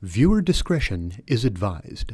Viewer discretion is advised.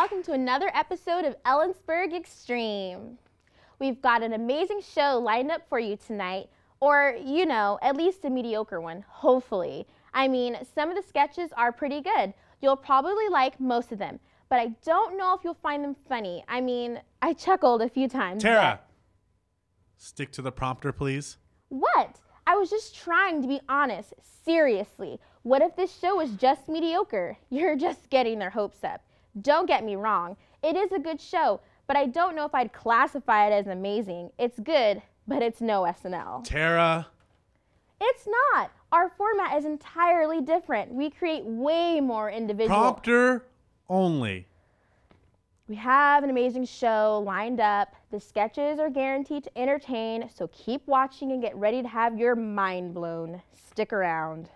Welcome to another episode of Ellensburg Extreme. We've got an amazing show lined up for you tonight, or, you know, at least a mediocre one, hopefully. I mean, some of the sketches are pretty good. You'll probably like most of them, but I don't know if you'll find them funny. I mean, I chuckled a few times. Tara, stick to the prompter, please. What? I was just trying to be honest. Seriously, what if this show was just mediocre? You're just getting their hopes up. Don't get me wrong, it is a good show, but I don't know if I'd classify it as amazing. It's good, but it's no SNL. Tara! It's not. Our format is entirely different. We create way more individual... Prompter only. We have an amazing show lined up. The sketches are guaranteed to entertain, so keep watching and get ready to have your mind blown. Stick around.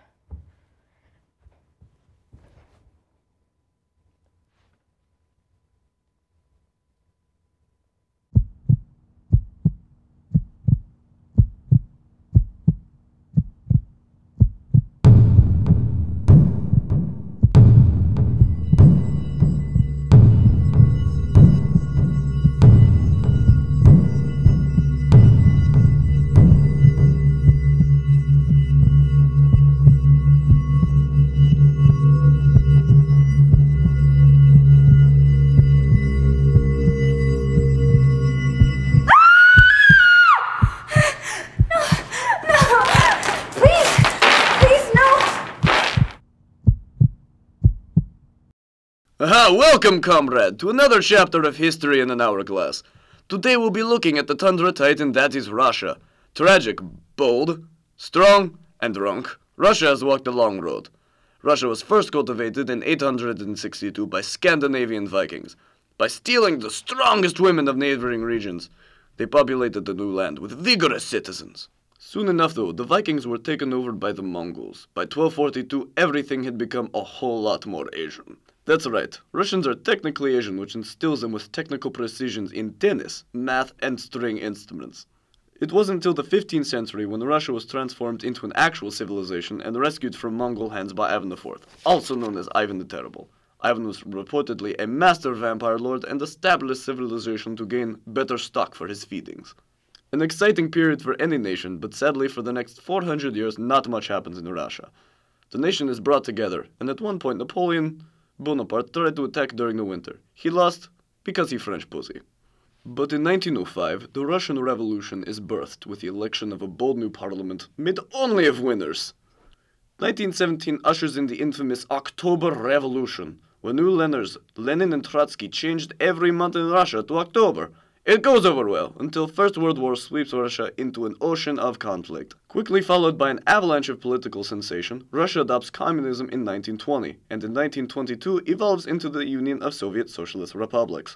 Aha, welcome, comrade, to another chapter of history in an hourglass. Today we'll be looking at the tundra titan that is Russia. Tragic, bold, strong, and drunk. Russia has walked a long road. Russia was first cultivated in 862 by Scandinavian Vikings. By stealing the strongest women of neighboring regions, they populated the new land with vigorous citizens. Soon enough, though, the Vikings were taken over by the Mongols. By 1242, everything had become a whole lot more Asian. That's right, Russians are technically Asian, which instills them with technical precisions in tennis, math, and string instruments. It wasn't until the 15th century when Russia was transformed into an actual civilization and rescued from Mongol hands by Ivan IV, also known as Ivan the Terrible. Ivan was reportedly a master vampire lord and established civilization to gain better stock for his feedings. An exciting period for any nation, but sadly for the next 400 years not much happens in Russia. The nation is brought together, and at one point Napoleon Bonaparte tried to attack during the winter. He lost because he French pussy. But in 1905, the Russian Revolution is birthed with the election of a bold new parliament made only of winners. 1917 ushers in the infamous October Revolution, when new leaders Lenin and Trotsky changed every month in Russia to October. It goes over well, until First World War sweeps Russia into an ocean of conflict. Quickly followed by an avalanche of political sensation, Russia adopts communism in 1920, and in 1922 evolves into the Union of Soviet Socialist Republics.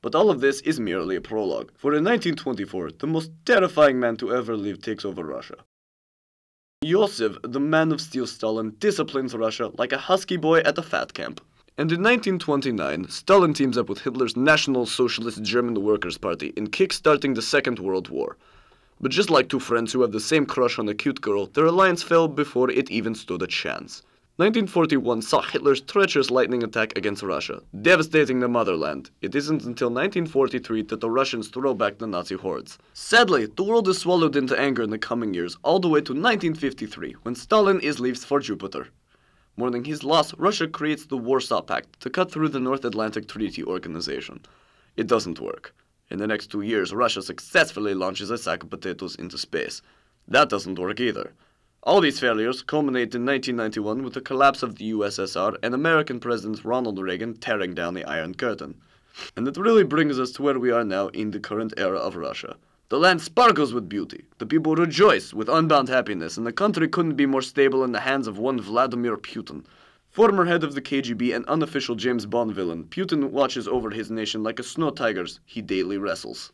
But all of this is merely a prologue, for in 1924, the most terrifying man to ever live takes over Russia. Yosef, the man of steel Stalin, disciplines Russia like a husky boy at a fat camp. And in 1929, Stalin teams up with Hitler's National Socialist German Workers' Party in kick-starting the Second World War. But just like two friends who have the same crush on a cute girl, their alliance fell before it even stood a chance. 1941 saw Hitler's treacherous lightning attack against Russia, devastating the motherland. It isn't until 1943 that the Russians throw back the Nazi hordes. Sadly, the world is swallowed into anger in the coming years, all the way to 1953, when Stalin leaves for Jupiter. Mourning his loss, Russia creates the Warsaw Pact to cut through the North Atlantic Treaty Organization. It doesn't work. In the next 2 years, Russia successfully launches a sack of potatoes into space. That doesn't work either. All these failures culminate in 1991 with the collapse of the USSR and American President Ronald Reagan tearing down the Iron Curtain. And it really brings us to where we are now in the current era of Russia. The land sparkles with beauty, the people rejoice with unbound happiness, and the country couldn't be more stable in the hands of one Vladimir Putin. Former head of the KGB and unofficial James Bond villain, Putin watches over his nation like a snow tiger's he daily wrestles.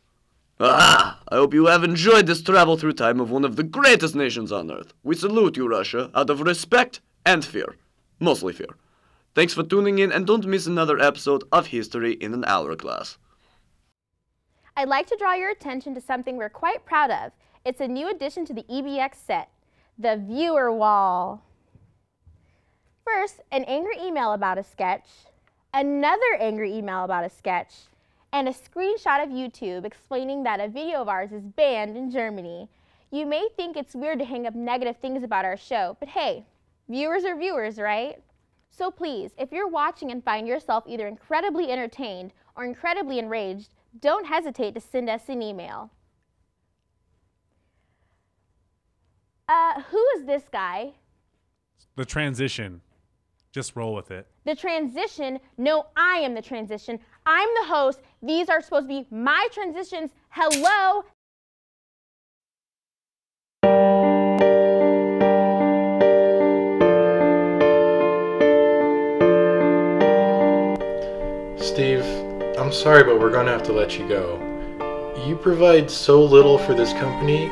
Aha! I hope you have enjoyed this travel through time of one of the greatest nations on Earth. We salute you, Russia, out of respect and fear. Mostly fear. Thanks for tuning in, and don't miss another episode of History in an Hourglass. I'd like to draw your attention to something we're quite proud of. It's a new addition to the EBX set, the viewer wall. First, an angry email about a sketch, another angry email about a sketch, and a screenshot of YouTube explaining that a video of ours is banned in Germany. You may think it's weird to hang up negative things about our show, but hey, viewers are viewers, right? So please, if you're watching and find yourself either incredibly entertained or incredibly enraged, don't hesitate to send us an email. Who is this guy? The transition. Just roll with it. The transition? No, I am the transition. I'm the host. These are supposed to be my transitions. Hello? Steve, I'm sorry, but we're going to have to let you go. You provide so little for this company,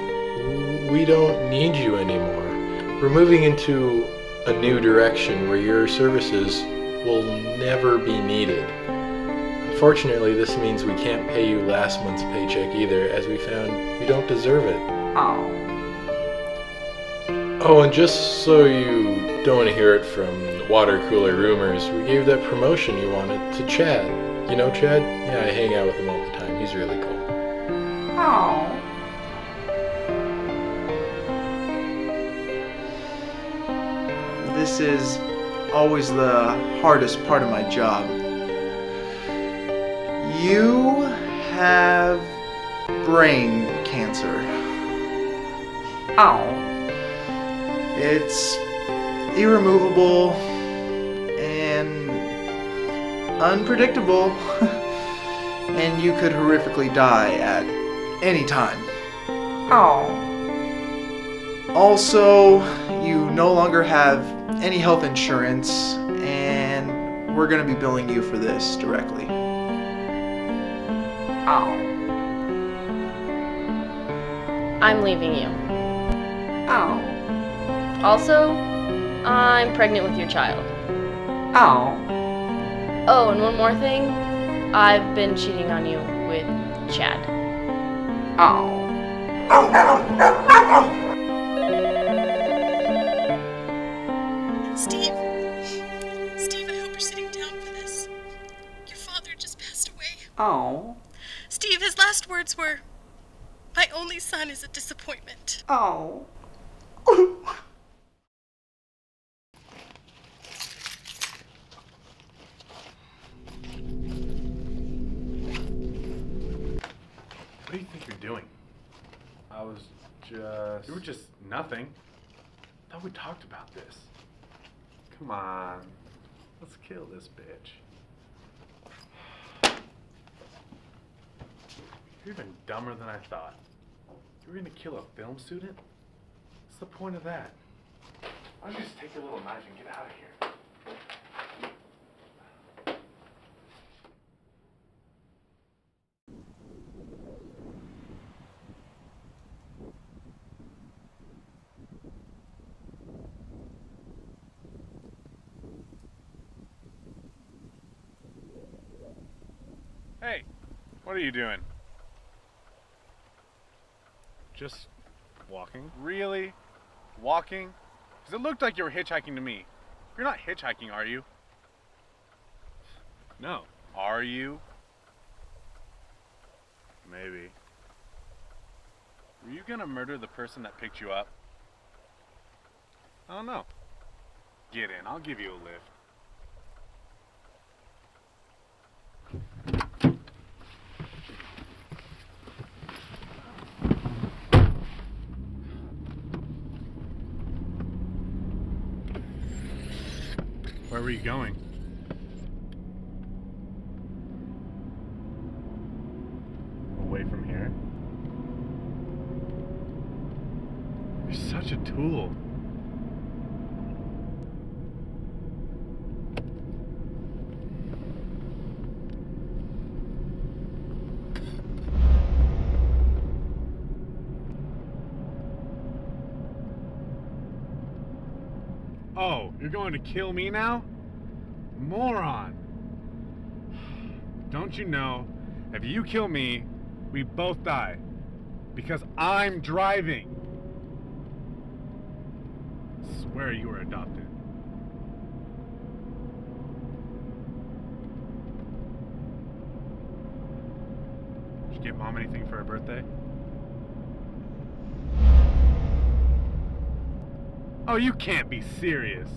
we don't need you anymore. We're moving into a new direction where your services will never be needed. Unfortunately, this means we can't pay you last month's paycheck either, as we found you don't deserve it. Oh. Oh, and just so you don't hear it from water cooler rumors, we gave that promotion you wanted to Chad. You know Chad? Yeah, I hang out with him all the time. He's really cool. Oh. This is always the hardest part of my job. You have brain cancer. Oh. It's irremovable and unpredictable, and you could horrifically die at any time. Oh. Also, you no longer have any health insurance, and we're going to be billing you for this directly. Oh. I'm leaving you. Oh. Also, I'm pregnant with your child. Oh. Oh, and one more thing. I've been cheating on you with Chad. Oh. Steve, I hope you're sitting down for this. Your father just passed away. Oh. Steve, his last words were, "My only son is a disappointment." Oh. What do you think you're doing? I was just... You were just nothing. I thought we talked about this. Come on. Let's kill this bitch. You're even dumber than I thought. You were gonna kill a film student? What's the point of that? Why don't you just take your little knife and get out of here? Hey, what are you doing? Just walking. Really? Walking? Because it looked like you were hitchhiking to me. You're not hitchhiking, are you? No. Are you? Maybe. Were you gonna murder the person that picked you up? I don't know. Get in. I'll give you a lift. Where were you going? Away from here? You're such a tool. Oh, you're going to kill me now? Moron! Don't you know, if you kill me, we both die. Because I'm driving. I swear you were adopted. Did you get Mom anything for her birthday? Oh, you can't be serious.